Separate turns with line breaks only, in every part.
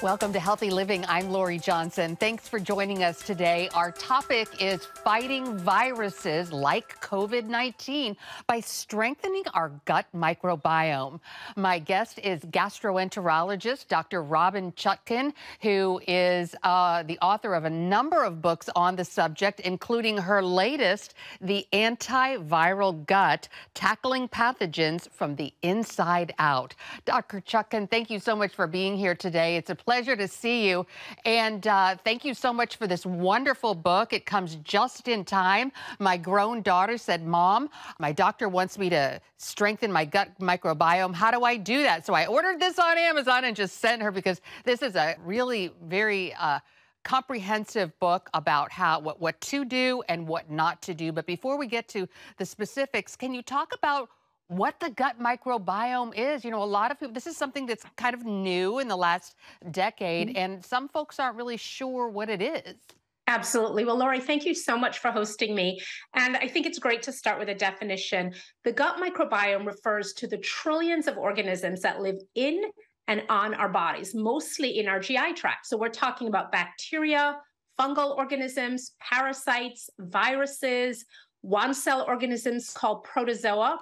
Welcome to Healthy Living. I'm Lori Johnson. Thanks for joining us today. Our topic is fighting viruses like COVID-19 by strengthening our gut microbiome. My guest is gastroenterologist Dr. Robynne Chutkan, who is the author of a number of books on the subject, including her latest, The Antiviral Gut, Tackling Pathogens from the Inside Out. Dr. Chutkan, thank you so much for being here today. It's a pleasure to see you. And thank you so much for this wonderful book. It comes just in time. My grown daughter said, Mom, my doctor wants me to strengthen my gut microbiome. How do I do that? So I ordered this on Amazon and just sent her because this is a really very comprehensive book about what to do and what not to do. But before we get to the specifics, can you talk about what the gut microbiome is? You know, a lot of people, this is something that's kind of new in the last decade, and some folks aren't really sure what it is.
Absolutely. Well, Lori, thank you so much for hosting me. And I think it's great to start with a definition. The gut microbiome refers to the trillions of organisms that live in and on our bodies, mostly in our GI tract. So we're talking about bacteria, fungal organisms, parasites, viruses, one-cell organisms called protozoa.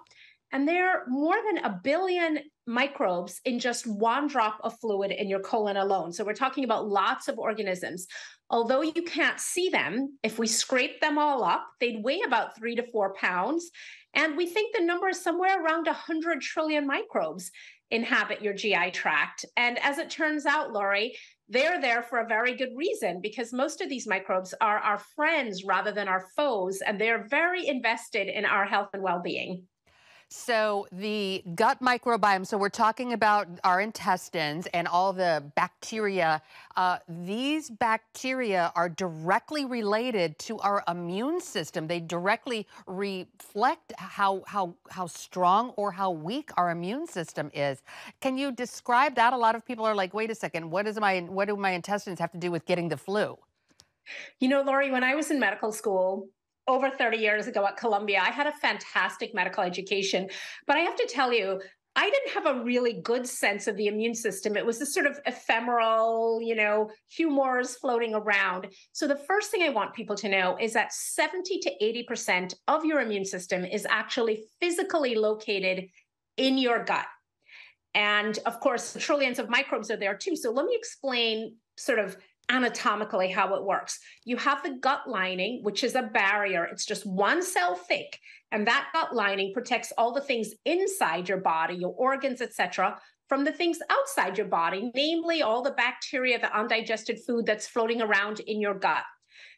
And there are more than 1 billion microbes in just one drop of fluid in your colon alone. So we're talking about lots of organisms. Although you can't see them, if we scrape them all up, they'd weigh about 3 to 4 pounds. And we think the number is somewhere around 100 trillion microbes inhabit your GI tract. And as it turns out, Lori, they're there for a very good reason, because most of these microbes are our friends rather than our foes, and they're very invested in our health and well-being.
So the gut microbiome, so we're talking about our intestines and all the bacteria. These bacteria are directly related to our immune system. They directly reflect how strong or how weak our immune system is. Can you describe that? A lot of people are like, wait a second, what do my intestines have to do with getting the flu?
You know, Lori, when I was in medical school, over 30 years ago at Columbia, I had a fantastic medical education. But I have to tell you, I didn't have a really good sense of the immune system. It was this sort of ephemeral, humors floating around. So the first thing I want people to know is that 70 to 80% of your immune system is actually physically located in your gut. And of course, trillions of microbes are there too. So let me explain sort of anatomically how it works. You have the gut lining, which is a barrier. It's just one cell thick. And that gut lining protects all the things inside your body, your organs, etc., from the things outside your body, namely all the bacteria, the undigested food that's floating around in your gut.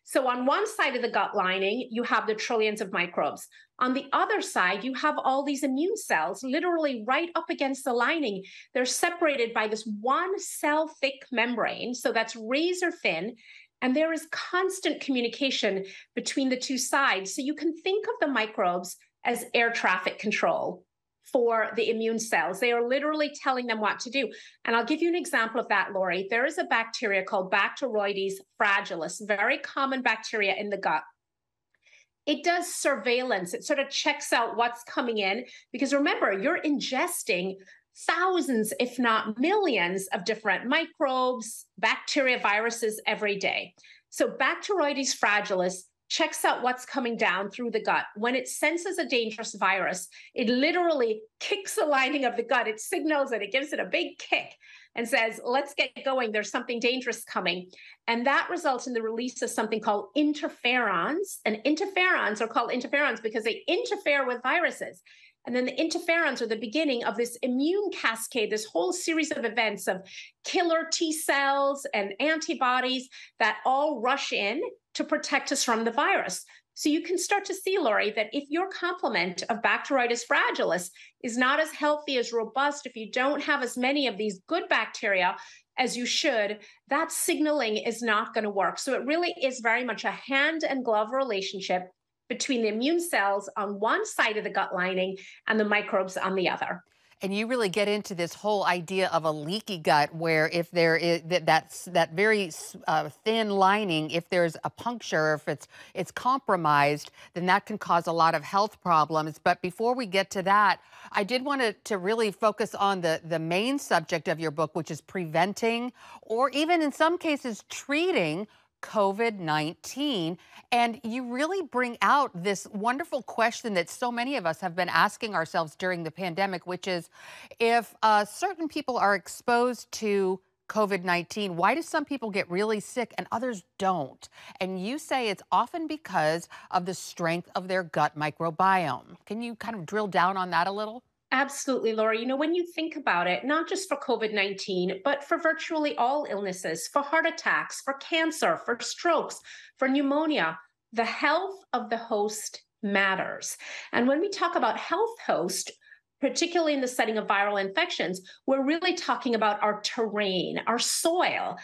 So on one side of the gut lining, you have the trillions of microbes. On the other side, you have all these immune cells literally right up against the lining. They're separated by this one cell thick membrane. So that's razor thin. And there is constant communication between the two sides. So you can think of the microbes as air traffic control for the immune cells. They are literally telling them what to do. And I'll give you an example of that, Lori. There is a bacteria called Bacteroides fragilis, very common bacteria in the gut. It does surveillance. It sort of checks out what's coming in, because remember, you're ingesting thousands, if not millions, of different microbes, bacteria, viruses every day. So Bacteroides fragilis checks out what's coming down through the gut. When it senses a dangerous virus, it literally kicks the lining of the gut. It signals it, it gives it a big kick and says, let's get going. There's something dangerous coming. And that results in the release of something called interferons. And interferons are called interferons because they interfere with viruses. And then the interferons are the beginning of this immune cascade, this whole series of events of killer T cells and antibodies that all rush in to protect us from the virus. So you can start to see, Lori, that if your complement of Bacteroides fragilis is not as healthy, as robust, if you don't have as many of these good bacteria as you should, that signaling is not going to work. So it really is very much a hand and glove relationship between the immune cells on one side of the gut lining and the microbes on the other.
And you really get into this whole idea of a leaky gut, where if there is that very thin lining, if there's a puncture, if it's compromised, then that can cause a lot of health problems. But before we get to that, I did want to really focus on the main subject of your book, which is preventing, or even in some cases treating, COVID-19. And you really bring out this wonderful question that so many of us have been asking ourselves during the pandemic, which is, if certain people are exposed to COVID-19, why do some people get really sick and others don't? And you say it's often because of the strength of their gut microbiome. Can you kind of drill down on that a little?
Absolutely, Laura. When you think about it, not just for COVID-19, but for virtually all illnesses, for heart attacks, for cancer, for strokes, for pneumonia, the health of the host matters. And when we talk about health host, particularly in the setting of viral infections, we're really talking about our terrain, our soil,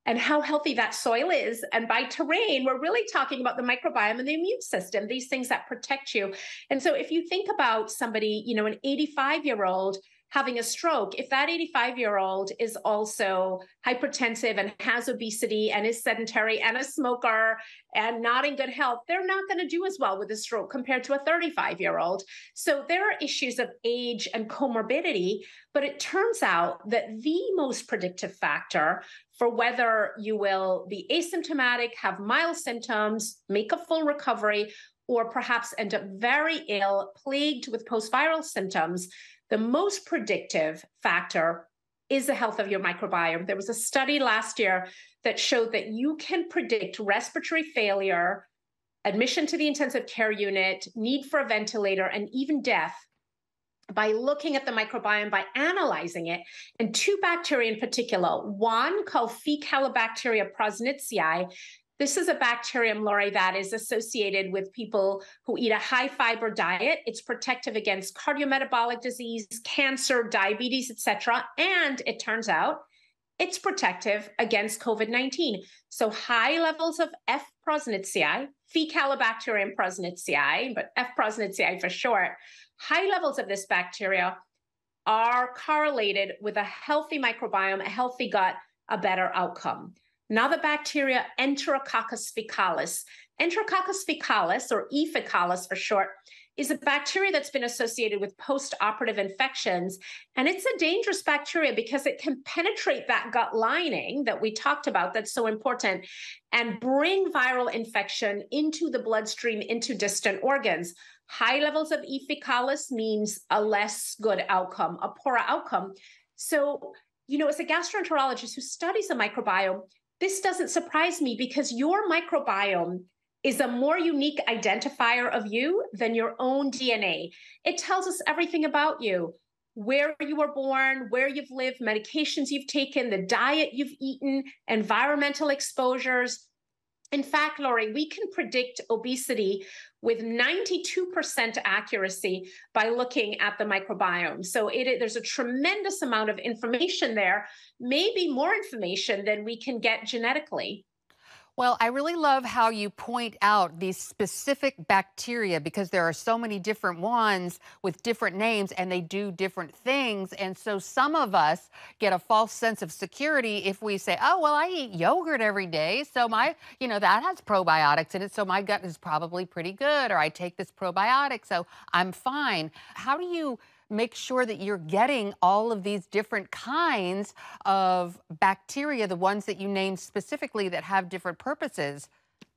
and how healthy that soil is. And by terrain, we're really talking about the microbiome and the immune system, these things that protect you. And so if you think about somebody, an 85-year-old having a stroke, if that 85-year-old is also hypertensive and has obesity and is sedentary and a smoker and not in good health, they're not going to do as well with a stroke compared to a 35-year-old. So there are issues of age and comorbidity, but it turns out that the most predictive factor for whether you will be asymptomatic, have mild symptoms, make a full recovery, or perhaps end up very ill, plagued with post-viral symptoms, the most predictive factor is the health of your microbiome. There was a study last year that showed that you can predict respiratory failure, admission to the intensive care unit, need for a ventilator, and even death by looking at the microbiome, by analyzing it. And two bacteria in particular, one called Faecalibacteria prausnitzii. This is a bacterium, Lori, that is associated with people who eat a high fiber diet. It's protective against cardiometabolic disease, cancer, diabetes, etc. And it turns out it's protective against COVID-19. So high levels of F. prausnitzii, Faecalibacterium prausnitzii, but F. prausnitzii for short, high levels of this bacteria are correlated with a healthy microbiome, a healthy gut, a better outcome. Now the bacteria Enterococcus faecalis. Enterococcus faecalis, or E. faecalis for short, is a bacteria that's been associated with post-operative infections. And it's a dangerous bacteria because it can penetrate that gut lining that we talked about that's so important and bring viral infection into the bloodstream, into distant organs. High levels of E. faecalis means a less good outcome, a poorer outcome. So, as a gastroenterologist who studies the microbiome, this doesn't surprise me because your microbiome is a more unique identifier of you than your own DNA. It tells us everything about you, where you were born, where you've lived, medications you've taken, the diet you've eaten, environmental exposures. In fact, Lori, we can predict obesity with 92% accuracy by looking at the microbiome. So there's a tremendous amount of information there, maybe more information than we can get genetically.
Well, I really love how you point out these specific bacteria, because there are so many different ones with different names and they do different things. And so some of us get a false sense of security if we say, oh, well, I eat yogurt every day, so that has probiotics in it, so my gut is probably pretty good, or I take this probiotic, so I'm fine. How do you make sure that you're getting all of these different kinds of bacteria, the ones that you named specifically that have different purposes?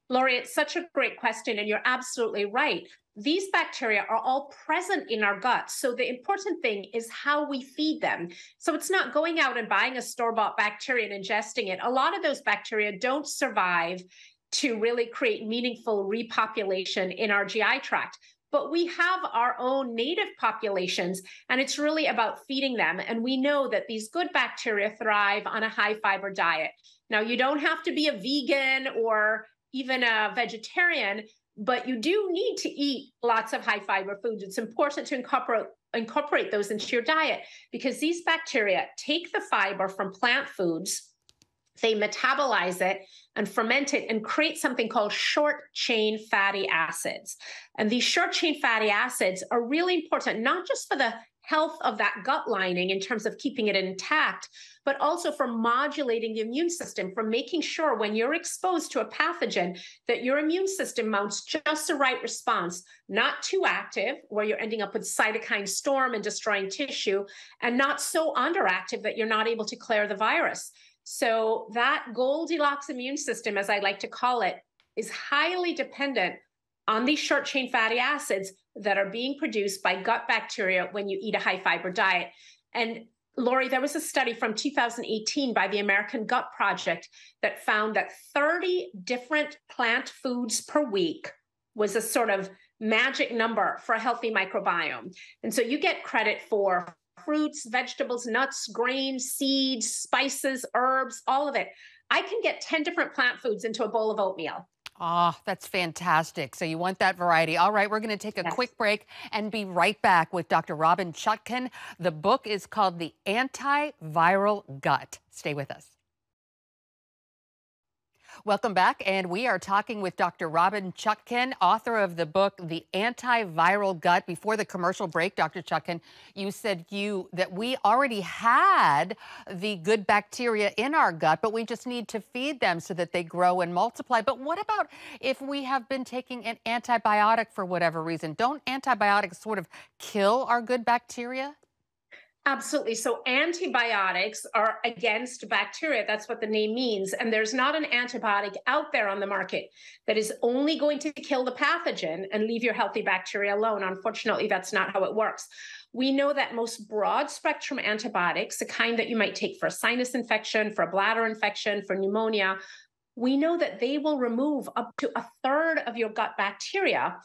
Lori, it's such a great question, and you're absolutely right. These bacteria are all present in our gut. So the important thing is how we feed them. So it's not going out and buying a store-bought bacteria and ingesting it. A lot of those bacteria don't survive to really create meaningful repopulation in our GI tract. But we have our own native populations, and it's really about feeding them. And we know that these good bacteria thrive on a high fiber diet. Now, you don't have to be a vegan or even a vegetarian, but you do need to eat lots of high fiber foods. It's important to incorporate those into your diet because these bacteria take the fiber from plant foods, they metabolize it and ferment it and create something called short chain fatty acids. And these short chain fatty acids are really important, not just for the health of that gut lining in terms of keeping it intact, but also for modulating the immune system, for making sure when you're exposed to a pathogen that your immune system mounts just the right response, not too active, where you're ending up with cytokine storm and destroying tissue, and not so underactive that you're not able to clear the virus. So that Goldilocks immune system, as I like to call it, is highly dependent on these short chain fatty acids that are being produced by gut bacteria when you eat a high fiber diet. And Lori, there was a study from 2018 by the American Gut Project that found that 30 different plant foods per week was a sort of magic number for a healthy microbiome. And so you get credit for fruits, vegetables, nuts, grains, seeds, spices, herbs, all of it. I can get 10 different plant foods into a bowl of oatmeal.
Ah, that's fantastic. So you want that variety. All right, we're going to take a quick break and be right back with Dr. Robynne Chutkan. The book is called The Antiviral Gut. Stay with us. Welcome back, and we are talking with Dr. Robynne Chutkan, author of the book, The Antiviral Gut. Before the commercial break, Dr. Chutkan, you said that we already had the good bacteria in our gut, but we just need to feed them so that they grow and multiply. But what about if we have been taking an antibiotic for whatever reason? Don't antibiotics sort of kill our good bacteria?
Absolutely. So antibiotics are against bacteria. That's what the name means. And there's not an antibiotic out there on the market that is only going to kill the pathogen and leave your healthy bacteria alone. Unfortunately, that's not how it works. We know that most broad spectrum antibiotics, the kind that you might take for a sinus infection, for a bladder infection, for pneumonia, we know that they will remove up to a third of your gut bacteria.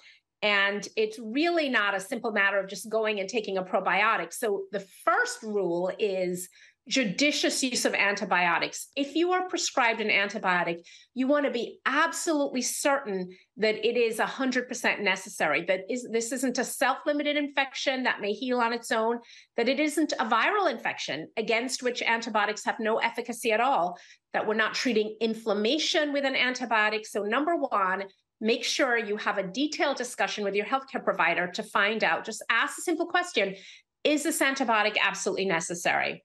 And it's really not a simple matter of just going and taking a probiotic. So the first rule is judicious use of antibiotics. If you are prescribed an antibiotic, you want to be absolutely certain that it is 100% necessary, that this isn't a self-limited infection that may heal on its own, that it isn't a viral infection against which antibiotics have no efficacy at all, that we're not treating inflammation with an antibiotic. So number one, make sure you have a detailed discussion with your healthcare provider to find out. Just ask a simple question: is this antibiotic absolutely necessary?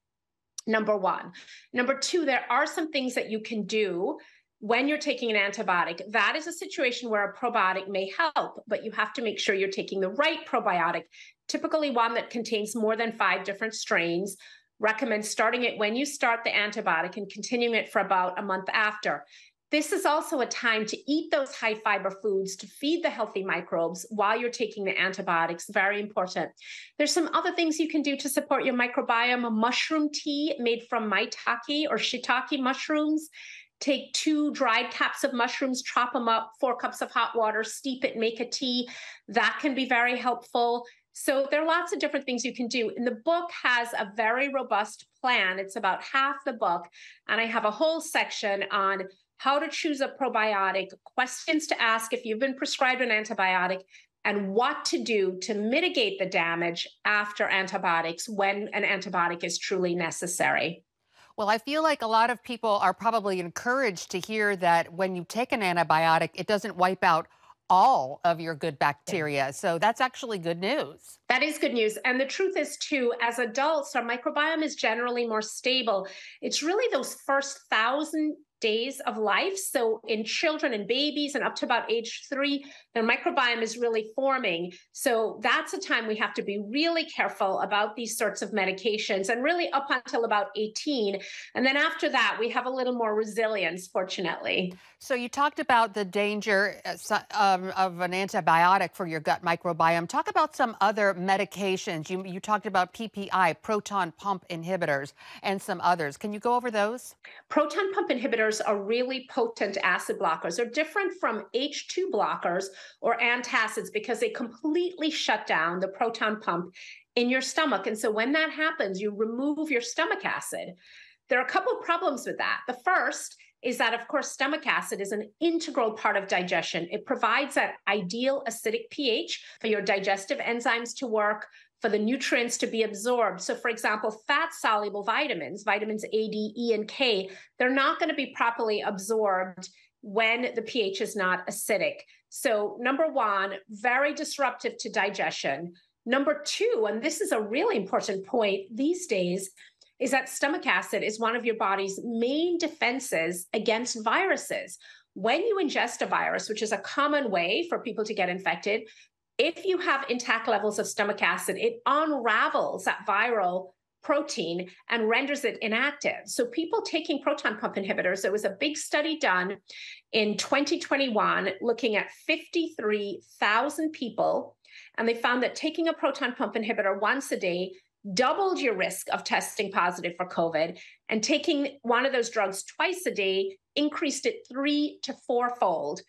Number one. Number two, there are some things that you can do when you're taking an antibiotic. That is a situation where a probiotic may help, but you have to make sure you're taking the right probiotic, typically one that contains more than 5 different strains. Recommend starting it when you start the antibiotic and continuing it for about a month after. This is also a time to eat those high fiber foods to feed the healthy microbes while you're taking the antibiotics. Very important. There's some other things you can do to support your microbiome. A mushroom tea made from maitake or shiitake mushrooms. Take 2 dried caps of mushrooms, chop them up, 4 cups of hot water, steep it, make a tea. That can be very helpful. So there are lots of different things you can do. And the book has a very robust plan. It's about half the book. And I have a whole section on how to choose a probiotic, questions to ask if you've been prescribed an antibiotic, and what to do to mitigate the damage after antibiotics when an antibiotic is truly necessary.
Well, I feel like a lot of people are probably encouraged to hear that when you take an antibiotic, it doesn't wipe out all of your good bacteria. So that's actually good news.
That is good news. And the truth is, too, as adults, our microbiome is generally more stable. It's really those first 1,000 days of life. So in children and babies and up to about age 3, their microbiome is really forming. So that's a time we have to be really careful about these sorts of medications, and really up until about 18. And then after that, we have a little more resilience, fortunately.
So you talked about the danger of an antibiotic for your gut microbiome. Talk about some other medications. You talked about PPI, proton pump inhibitors, and some others. Can you go over those?
Proton pump inhibitors are really potent acid blockers. They're different from H2 blockers or antacids because they completely shut down the proton pump in your stomach. And so when that happens, you remove your stomach acid. There are a couple of problems with that. The first is that, of course, stomach acid is an integral part of digestion. It provides that ideal acidic pH for your digestive enzymes to work, for the nutrients to be absorbed. So for example, fat-soluble vitamins, vitamins A, D, E, and K, they're not going to be properly absorbed when the pH is not acidic. So number one, very disruptive to digestion. Number two, and this is a really important point these days, is that stomach acid is one of your body's main defenses against viruses. When you ingest a virus, which is a common way for people to get infected, if you have intact levels of stomach acid, it unravels that viral protein and renders it inactive. So people taking proton pump inhibitors, there was a big study done in 2021 looking at 53,000 people, and they found that taking a proton pump inhibitor once a day doubled your risk of testing positive for COVID, and taking one of those drugs twice a day increased it 3 to 4-fold.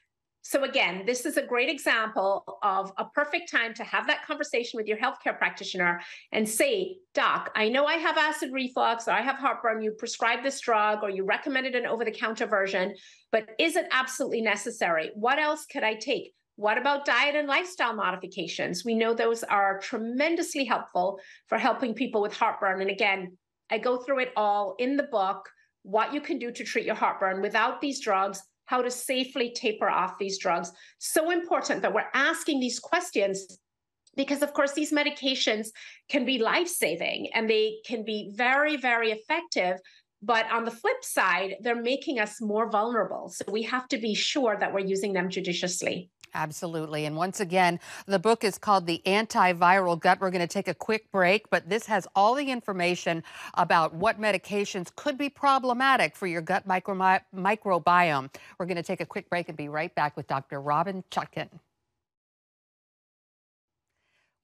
So again, this is a great example of a perfect time to have that conversation with your healthcare practitioner and say, Doc, I know I have acid reflux, or I have heartburn, you prescribed this drug, or you recommended an over-the-counter version, but is it absolutely necessary? What else could I take? What about diet and lifestyle modifications? We know those are tremendously helpful for helping people with heartburn. And again, I go through it all in the book, what you can do to treat your heartburn without these drugs, how to safely taper off these drugs. So important that we're asking these questions because, of course, these medications can be life-saving and they can be very, very effective. But on the flip side, they're making us more vulnerable. So we have to be sure that we're using them judiciously.
Absolutely. And once again, the book is called The Antiviral Gut. We're going to take a quick break, but this has all the information about what medications could be problematic for your gut microbiome. We're going to take a quick break and be right back with Dr. Robynne Chutkan.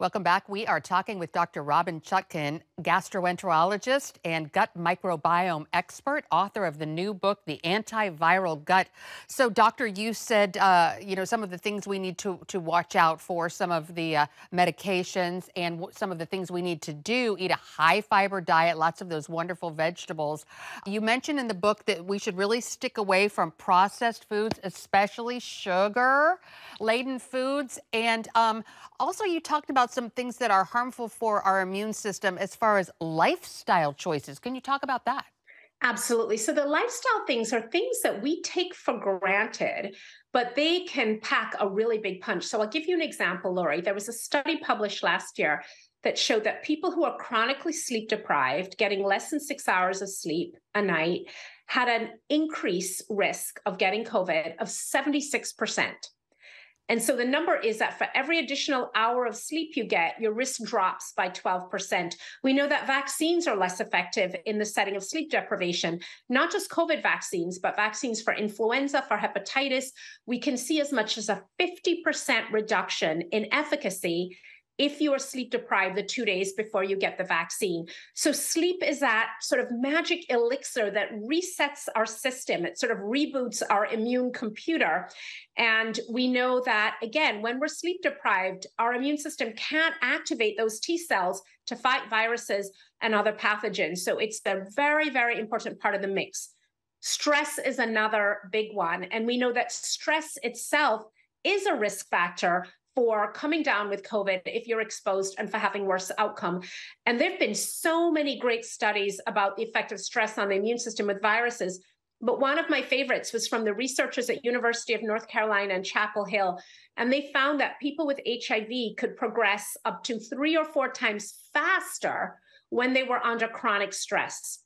Welcome back. We are talking with Dr. Robynne Chutkan, gastroenterologist and gut microbiome expert, author of the new book, The Antiviral Gut. So, doctor, you said, some of the things we need to watch out for, some of the medications and some of the things we need to do, eat a high fiber diet, lots of those wonderful vegetables. You mentioned in the book that we should really stick away from processed foods, especially sugar-laden foods. And also, you talked about some things that are harmful for our immune system as far as lifestyle choices. Can you talk about that?
Absolutely. So the lifestyle things are things that we take for granted, but they can pack a really big punch. So I'll give you an example, Lori. There was a study published last year that showed that people who are chronically sleep deprived, getting less than 6 hours of sleep a night, had an increased risk of getting COVID of 76%. And so the number is that for every additional hour of sleep you get, your risk drops by 12%. We know that vaccines are less effective in the setting of sleep deprivation, not just COVID vaccines, but vaccines for influenza, for hepatitis. We can see as much as a 50% reduction in efficacy if you are sleep deprived the 2 days before you get the vaccine. So sleep is that sort of magic elixir that resets our system. It sort of reboots our immune computer. And we know that, again, when we're sleep deprived, our immune system can't activate those T cells to fight viruses and other pathogens. So it's a very, very important part of the mix. Stress is another big one. And we know that stress itself is a risk factor for coming down with COVID if you're exposed and for having worse outcome. And there've been so many great studies about the effect of stress on the immune system with viruses. But one of my favorites was from the researchers at University of North Carolina and Chapel Hill. And they found that people with HIV could progress up to 3 or 4 times faster when they were under chronic stress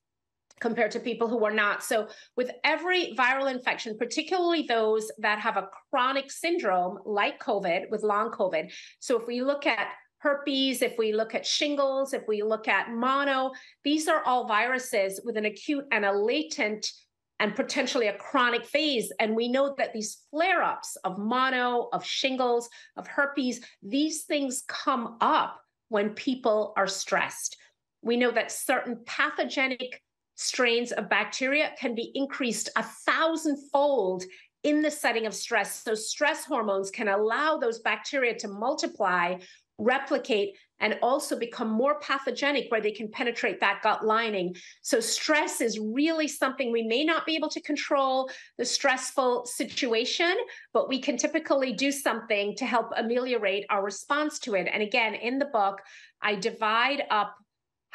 compared to people who were not. So with every viral infection, particularly those that have a chronic syndrome like COVID, with long COVID. So if we look at herpes, if we look at shingles, if we look at mono, these are all viruses with an acute and a latent and potentially a chronic phase. And we know that these flare-ups of mono, of shingles, of herpes, these things come up when people are stressed. We know that certain pathogenic strains of bacteria can be increased 1,000-fold in the setting of stress. So stress hormones can allow those bacteria to multiply, replicate, and also become more pathogenic where they can penetrate that gut lining. So stress is really something we may not be able to control, the stressful situation, but we can typically do something to help ameliorate our response to it. And again, in the book, I divide up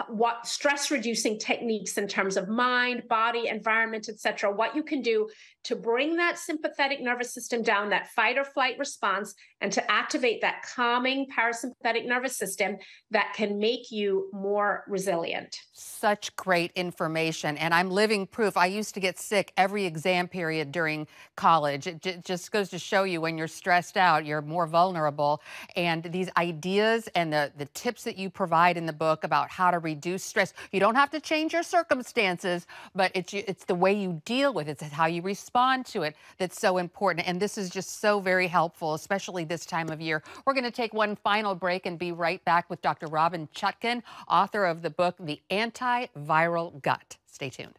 what stress reducing techniques in terms of mind, body, environment, etc., what you can do to bring that sympathetic nervous system down, that fight or flight response, and to activate that calming parasympathetic nervous system that can make you more resilient.
Such great information. And I'm living proof. I used to get sick every exam period during college. It just goes to show you when you're stressed out, you're more vulnerable. And these ideas and the tips that you provide in the book about how to reduce stress, you don't have to change your circumstances, but it's the way you deal with it, it's how you respond to it that's so important. And this is just so very helpful, especially this time of year. We're going to take one final break and be right back with Dr. Robynne Chutkan, author of the book, The Antiviral Gut. Stay tuned.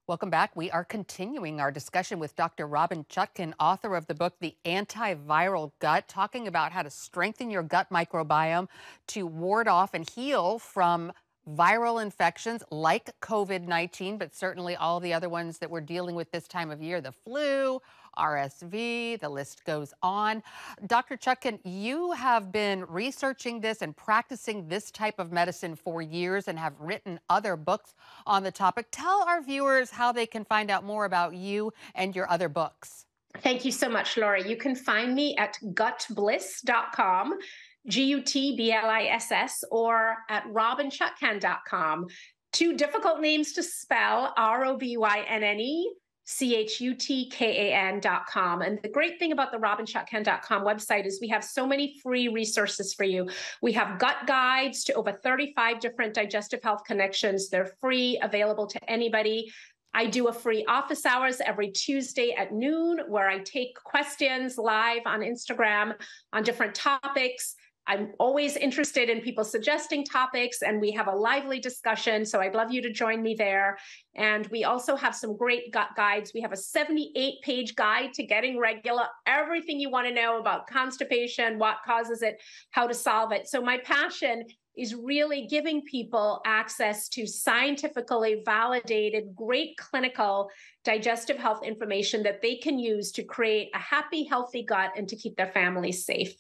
Welcome back. We are continuing our discussion with Dr. Robynne Chutkan, author of the book, The Antiviral Gut, talking about how to strengthen your gut microbiome to ward off and heal from viral infections like COVID-19, but certainly all the other ones that we're dealing with this time of year, the flu, RSV, the list goes on. Dr. Chutkan, you have been researching this and practicing this type of medicine for years and have written other books on the topic. Tell our viewers how they can find out more about you and your other books.
Thank you so much, Laura. You can find me at gutbliss.com, GUTBLISS, or at robynchutkan.com. Two difficult names to spell, ROBYNNECHUTKAN.com. And the great thing about the robynchutkan.com website is we have so many free resources for you. We have gut guides to over 35 different digestive health connections. They're free, available to anybody. I do a free office hours every Tuesday at noon where I take questions live on Instagram on different topics. I'm always interested in people suggesting topics, and we have a lively discussion. So I'd love you to join me there. And we also have some great gut guides. We have a 78-page guide to getting regular, everything you want to know about constipation, what causes it, how to solve it. So my passion is really giving people access to scientifically validated, great clinical digestive health information that they can use to create a happy, healthy gut and to keep their families safe.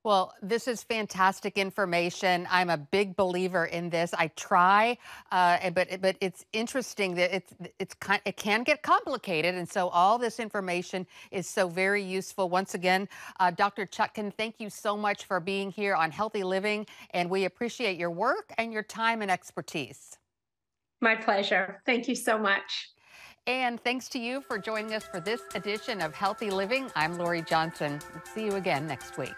Well, this is fantastic information. I'm a big believer in this. I try, but it's interesting that it can get complicated, and so all this information is so very useful. Once again, Dr. Chutkan, thank you so much for being here on Healthy Living, and we appreciate your work and your time and expertise.
My pleasure. Thank you so much.
And thanks to you for joining us for this edition of Healthy Living. I'm Lori Johnson. See you again next week.